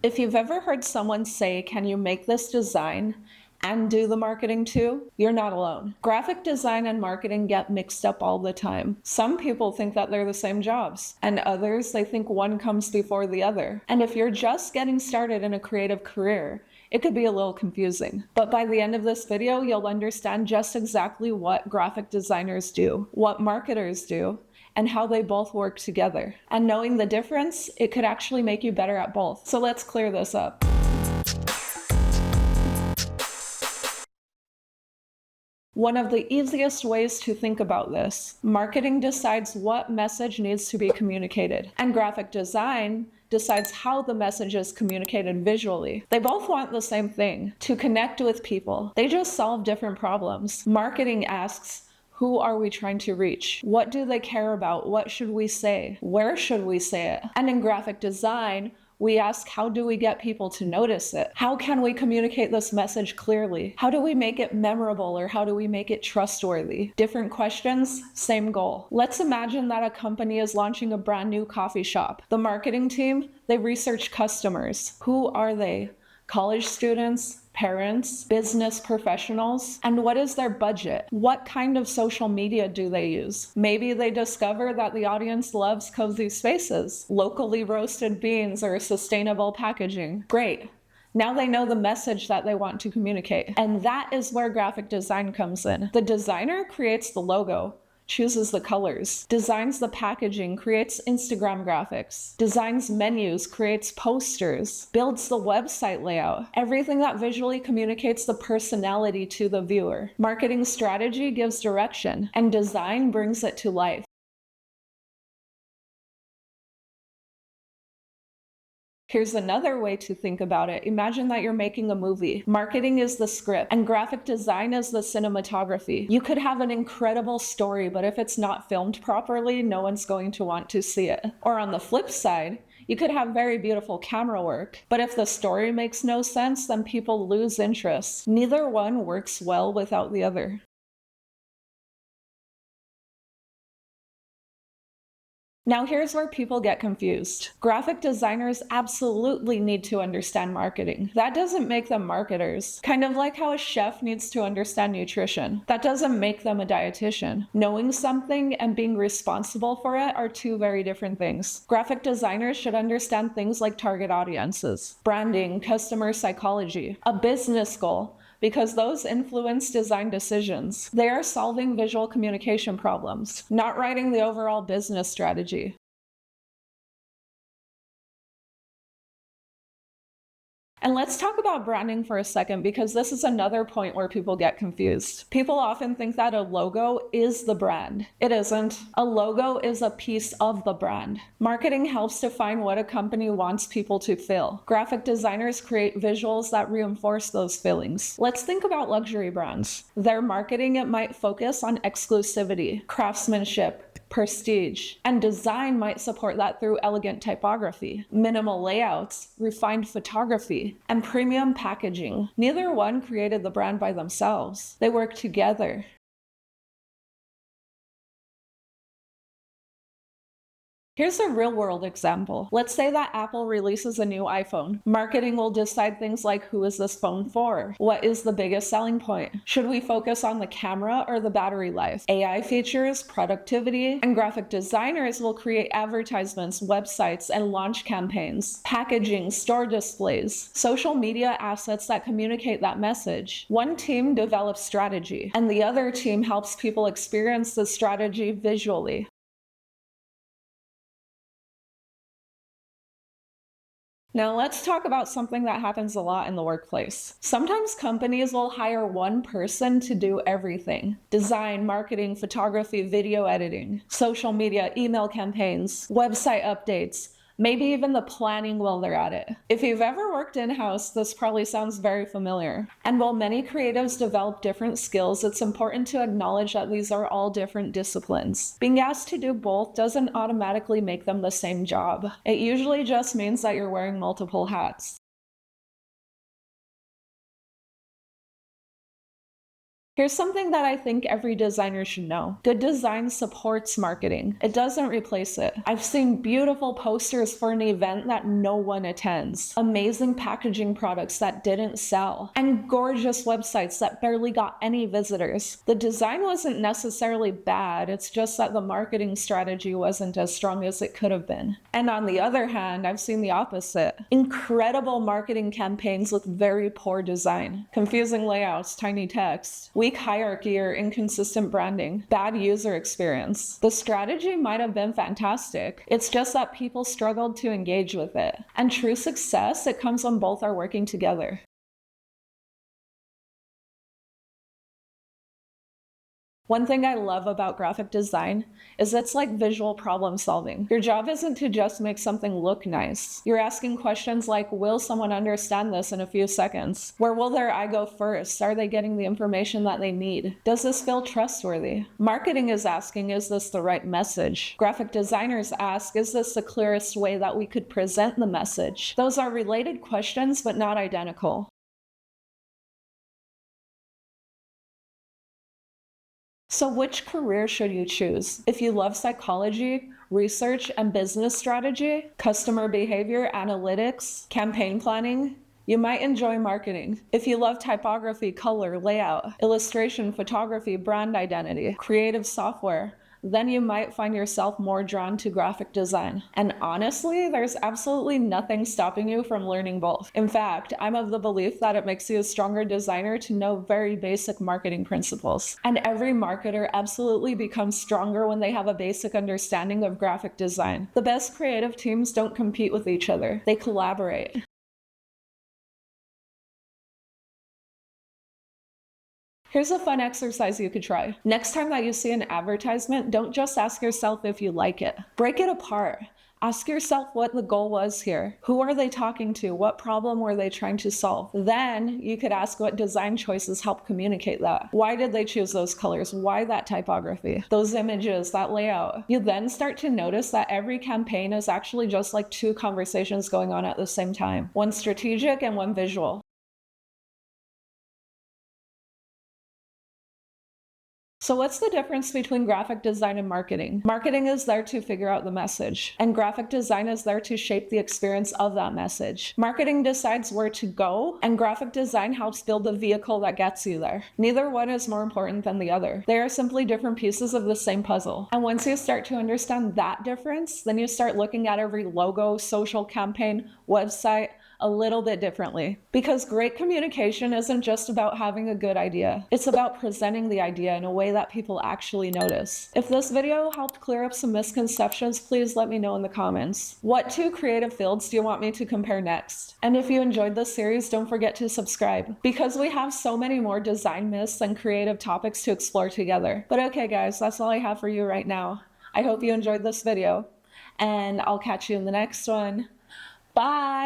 If you've ever heard someone say, "Can you make this design and do the marketing too?" You're not alone. Graphic design and marketing get mixed up all the time. Some people think that they're the same jobs, and others, they think one comes before the other. And if you're just getting started in a creative career, it could be a little confusing. But by the end of this video, you'll understand just exactly what graphic designers do, what marketers do, and how they both work together. And knowing the difference, it could actually make you better at both. So let's clear this up. One of the easiest ways to think about this, marketing decides what message needs to be communicated, and graphic design decides how the message is communicated visually. They both want the same thing, to connect with people. They just solve different problems. Marketing asks, who are we trying to reach? What do they care about? What should we say? Where should we say it? And in graphic design, we ask, how do we get people to notice it? How can we communicate this message clearly? How do we make it memorable, or how do we make it trustworthy? Different questions, same goal. Let's imagine that a company is launching a brand new coffee shop. The marketing team, they research customers. Who are they? College students, parents, business professionals, and what is their budget? What kind of social media do they use? Maybe they discover that the audience loves cozy spaces, locally roasted beans, or sustainable packaging. Great. Now they know the message that they want to communicate. And that is where graphic design comes in. The designer creates the logo, chooses the colors, designs the packaging, creates Instagram graphics, designs menus, creates posters, builds the website layout, everything that visually communicates the personality to the viewer. Marketing strategy gives direction, and design brings it to life. Here's another way to think about it. Imagine that you're making a movie. Marketing is the script, and graphic design is the cinematography. You could have an incredible story, but if it's not filmed properly, no one's going to want to see it. Or on the flip side, you could have very beautiful camera work, but if the story makes no sense, then people lose interest. Neither one works well without the other. Now here's where people get confused. Graphic designers absolutely need to understand marketing. That doesn't make them marketers. Kind of like how a chef needs to understand nutrition. That doesn't make them a dietitian. Knowing something and being responsible for it are two very different things. Graphic designers should understand things like target audiences, branding, customer psychology, a business goal, because those influence design decisions. They are solving visual communication problems, not writing the overall business strategy. And let's talk about branding for a second, because this is another point where people get confused. People often think that a logo is the brand. It isn't. A logo is a piece of the brand. Marketing helps define what a company wants people to feel. Graphic designers create visuals that reinforce those feelings. Let's think about luxury brands. Their marketing, it might focus on exclusivity, craftsmanship, prestige, and design might support that through elegant typography, minimal layouts, refined photography, and premium packaging. Neither one created the brand by themselves. They work together. Here's a real-world example. Let's say that Apple releases a new iPhone. Marketing will decide things like, who is this phone for? What is the biggest selling point? Should we focus on the camera or the battery life? AI features, productivity, and graphic designers will create advertisements, websites, and launch campaigns, packaging, store displays, social media assets that communicate that message. One team develops strategy, and the other team helps people experience the strategy visually. Now let's talk about something that happens a lot in the workplace. Sometimes companies will hire one person to do everything: design, marketing, photography, video editing, social media, email campaigns, website updates, maybe even the planning while they're at it. If you've ever worked in-house, this probably sounds very familiar. And while many creatives develop different skills, it's important to acknowledge that these are all different disciplines. Being asked to do both doesn't automatically make them the same job. It usually just means that you're wearing multiple hats. Here's something that I think every designer should know. Good design supports marketing. It doesn't replace it. I've seen beautiful posters for an event that no one attends, amazing packaging products that didn't sell, and gorgeous websites that barely got any visitors. The design wasn't necessarily bad, it's just that the marketing strategy wasn't as strong as it could have been. And on the other hand, I've seen the opposite. Incredible marketing campaigns with very poor design, confusing layouts, tiny text, weak hierarchy or inconsistent branding, bad user experience. The strategy might have been fantastic. It's just that people struggled to engage with it. And true success, it comes when both are working together. One thing I love about graphic design is it's like visual problem solving. Your job isn't to just make something look nice. You're asking questions like, will someone understand this in a few seconds? Where will their eye go first? Are they getting the information that they need? Does this feel trustworthy? Marketing is asking, is this the right message? Graphic designers ask, is this the clearest way that we could present the message? Those are related questions, but not identical. So which career should you choose? If you love psychology, research and business strategy, customer behavior analytics, campaign planning, you might enjoy marketing. If you love typography, color, layout, illustration, photography, brand identity, creative software, then you might find yourself more drawn to graphic design. And honestly, there's absolutely nothing stopping you from learning both. In fact, I'm of the belief that it makes you a stronger designer to know very basic marketing principles. And every marketer absolutely becomes stronger when they have a basic understanding of graphic design. The best creative teams don't compete with each other, they collaborate. Here's a fun exercise you could try. Next time that you see an advertisement, don't just ask yourself if you like it. Break it apart. Ask yourself what the goal was here. Who are they talking to? What problem were they trying to solve? Then you could ask what design choices help communicate that. Why did they choose those colors? Why that typography? Those images, that layout? You then start to notice that every campaign is actually just like two conversations going on at the same time. One strategic and one visual. So what's the difference between graphic design and marketing? Marketing is there to figure out the message, and graphic design is there to shape the experience of that message. Marketing decides where to go, and graphic design helps build the vehicle that gets you there. Neither one is more important than the other. They are simply different pieces of the same puzzle. And once you start to understand that difference, then you start looking at every logo, social campaign, website, a little bit differently. Because great communication isn't just about having a good idea. It's about presenting the idea in a way that people actually notice. If this video helped clear up some misconceptions, please let me know in the comments. What two creative fields do you want me to compare next? And if you enjoyed this series, don't forget to subscribe, because we have so many more design myths and creative topics to explore together. But okay guys, that's all I have for you right now. I hope you enjoyed this video, and I'll catch you in the next one. Bye!